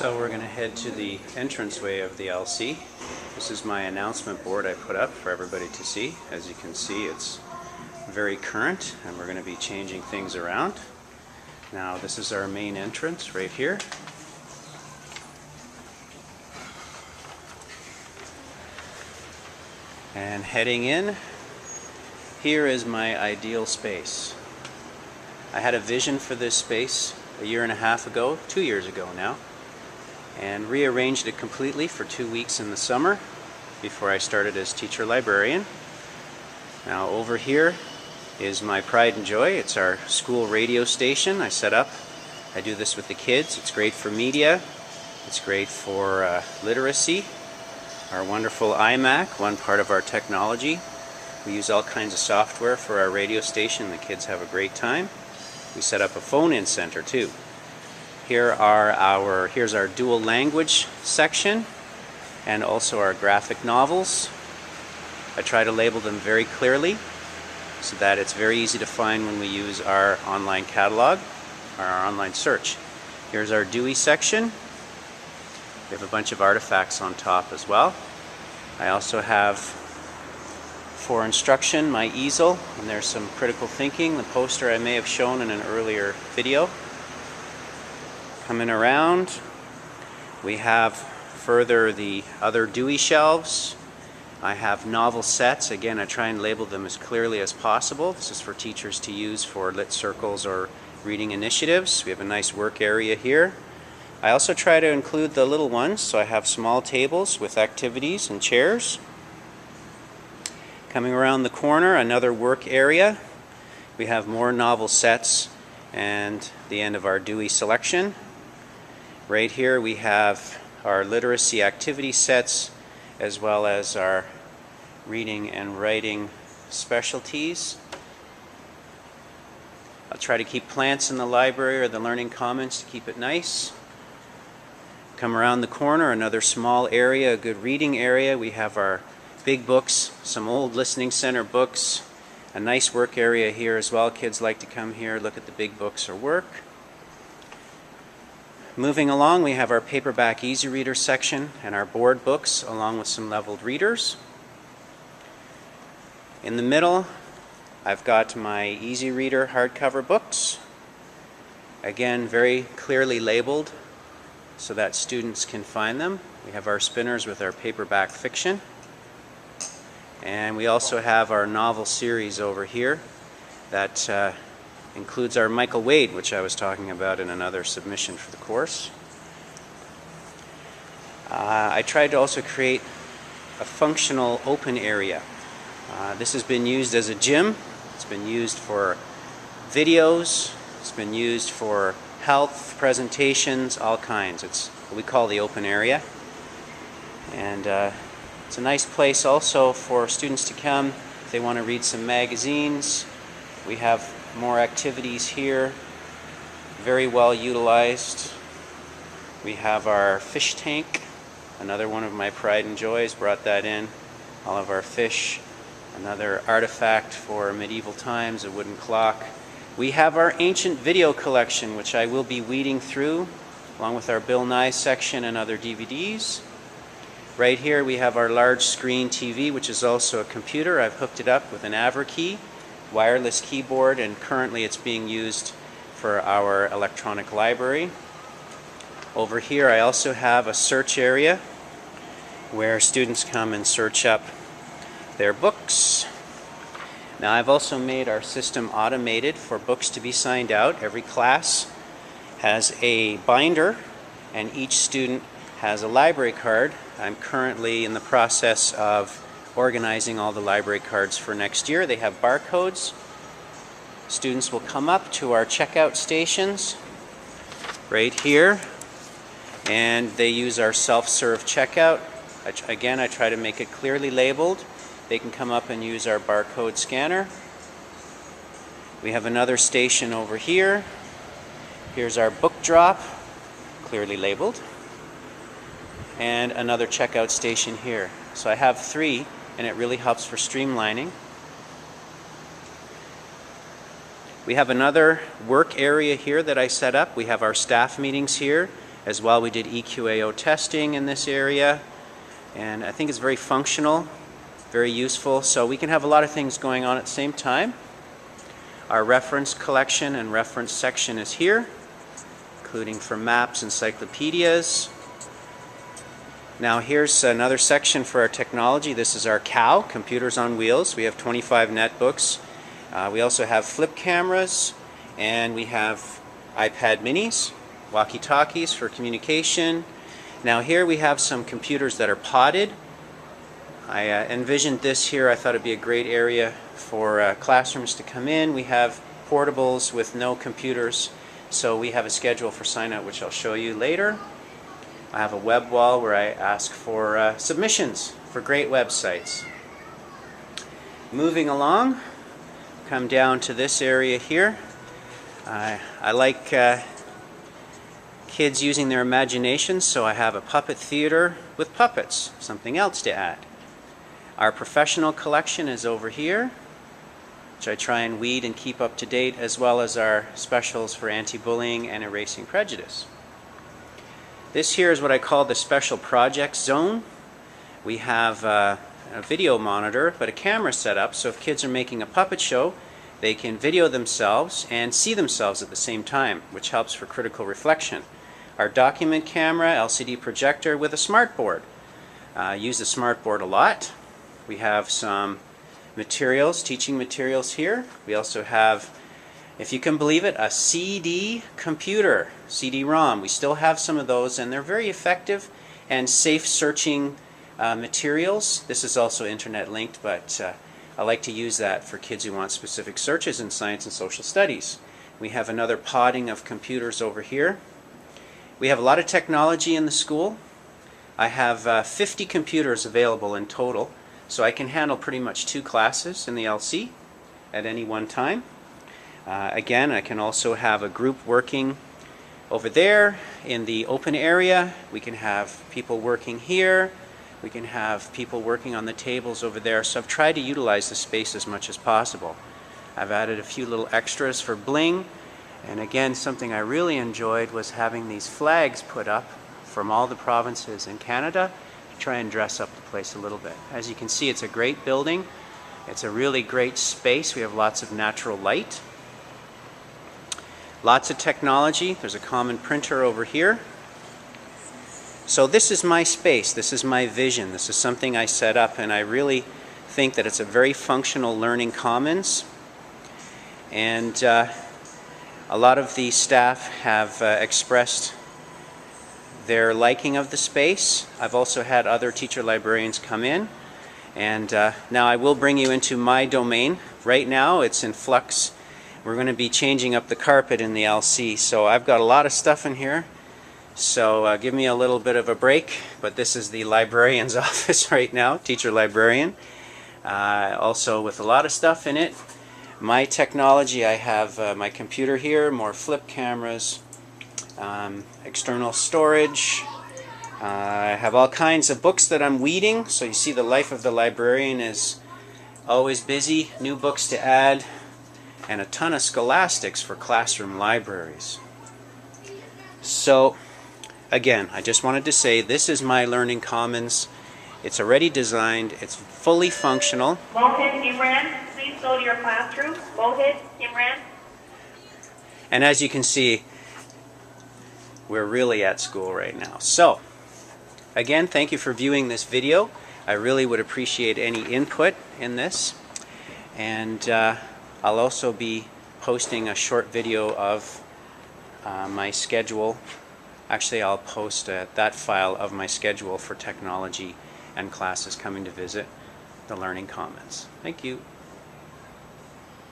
So we're going to head to the entranceway of the LC. This is my announcement board I put up for everybody to see. As you can see, it's very current and we're going to be changing things around. Now this is our main entrance right here. And heading in, here is my ideal space. I had a vision for this space a year and a half ago, 2 years ago now, and rearranged it completely for 2 weeks in the summer before I started as teacher librarian. Now over here is my pride and joy. It's our school radio station I set up. I do this with the kids. It's great for media. It's great for literacy. Our wonderful iMac, one part of our technology. We use all kinds of software for our radio station. The kids have a great time. We set up a phone-in center too. Here's our dual language section and also our graphic novels. I try to label them very clearly so that it's very easy to find when we use our online catalog or our online search. Here's our Dewey section. We have a bunch of artifacts on top as well. I also have, for instruction, my easel, and there's some critical thinking, the poster I may have shown in an earlier video. Coming around, we have further the other Dewey shelves. I have novel sets. Again, I try and label them as clearly as possible. This is for teachers to use for lit circles or reading initiatives. We have a nice work area here. I also try to include the little ones, so I have small tables with activities and chairs. Coming around the corner, another work area. We have more novel sets and the end of our Dewey selection. Right here we have our literacy activity sets as well as our reading and writing specialties. I'll try to keep plants in the library or the learning commons to keep it nice. Come around the corner, another small area, a good reading area. We have our big books, some old listening center books, a nice work area here as well. Kids like to come here, look at the big books or work. Moving along, we have our paperback easy reader section and our board books along with some leveled readers. In the middle, I've got my easy reader hardcover books. Again, very clearly labeled so that students can find them. We have our spinners with our paperback fiction. And we also have our novel series over here that includes our Michael Wade, which I was talking about in another submission for the course. I tried to also create a functional open area. This has been used as a gym. It's been used for videos. It's been used for health presentations, all kinds. It's what we call the open area. And it's a nice place also for students to come if they want to read some magazines. We have more activities here, very well utilized. We have our fish tank, another one of my pride and joys, brought that in. All of our fish, another artifact for medieval times, a wooden clock. We have our ancient video collection, which I will be weeding through, along with our Bill Nye section and other DVDs. Right here we have our large screen TV, which is also a computer. I've hooked it up with an AverKey wireless keyboard, and currently it's being used for our electronic library. Over here I also have a search area where students come and search up their books. Now I've also made our system automated for books to be signed out. Every class has a binder and each student has a library card. I'm currently in the process of organizing all the library cards for next year. They have barcodes. Students will come up to our checkout stations right here and they use our self-serve checkout. Again, I try to make it clearly labeled. They can come up and use our barcode scanner. We have another station over here. Here's our book drop, clearly labeled. And another checkout station here. So I have 3, and it really helps for streamlining. We have another work area here that I set up. We have our staff meetings here. as well. We did EQAO testing in this area, and I think it's very functional, very useful, so we can have a lot of things going on at the same time. Our reference collection and reference section is here, including for maps, encyclopedias. Now here's another section for our technology. This is our COW, Computers on Wheels. We have 25 netbooks. We also have flip cameras, and we have iPad minis, walkie-talkies for communication. Now here we have some computers that are podded. I envisioned this here. I thought it'd be a great area for classrooms to come in. We have portables with no computers, so we have a schedule for sign out, which I'll show you later. I have a web wall where I ask for submissions for great websites. Moving along, come down to this area here. I like kids using their imaginations, so I have a puppet theater with puppets, something else to add. Our professional collection is over here, which I try and weed and keep up to date, as well as our specials for anti-bullying and erasing prejudice. This here is what I call the special projects zone. We have a video monitor, but a camera set up, so if kids are making a puppet show, they can video themselves and see themselves at the same time, which helps for critical reflection. Our document camera, LCD projector with a smartboard. Use the smartboard a lot. We have some materials, teaching materials here. We also have, if you can believe it, a CD computer, CD-ROM. We still have some of those, and they're very effective and safe searching materials. This is also internet linked, but I like to use that for kids who want specific searches in science and social studies. We have another podding of computers over here. We have a lot of technology in the school. I have 50 computers available in total, so I can handle pretty much 2 classes in the LC at any one time. Again, I can also have a group working over there in the open area. We can have people working here. We can have people working on the tables over there. So I've tried to utilize the space as much as possible. I've added a few little extras for bling. And again, something I really enjoyed was having these flags put up from all the provinces in Canada to try and dress up the place a little bit. As you can see, it's a great building. It's a really great space. We have lots of natural light. Lots of technology. There's a common printer over here. So this is my space. This is my vision. This is something I set up, and I really think that it's a very functional learning commons. And a lot of the staff have expressed their liking of the space. I've also had other teacher librarians come in, and now I will bring you into my domain. Right now it's in flux. We're going to be changing up the carpet in the LC, so I've got a lot of stuff in here, so give me a little bit of a break. But this is the librarian's office right now, teacher librarian, also with a lot of stuff in it. My technology, I have my computer here, more flip cameras, external storage. I have all kinds of books that I'm weeding, so you see the life of the librarian is always busy, new books to add, and a ton of scholastics for classroom libraries. So again, I just wanted to say this is my Learning Commons. It's already designed, it's fully functional. Mohit, Imran, please go to your classroom. Mohit, Imran. And as you can see, we're really at school right now. So again, thank you for viewing this video. I really would appreciate any input in this. And I'll also be posting a short video of my schedule. Actually, I'll post that file of my schedule for technology and classes coming to visit the Learning Commons. Thank you.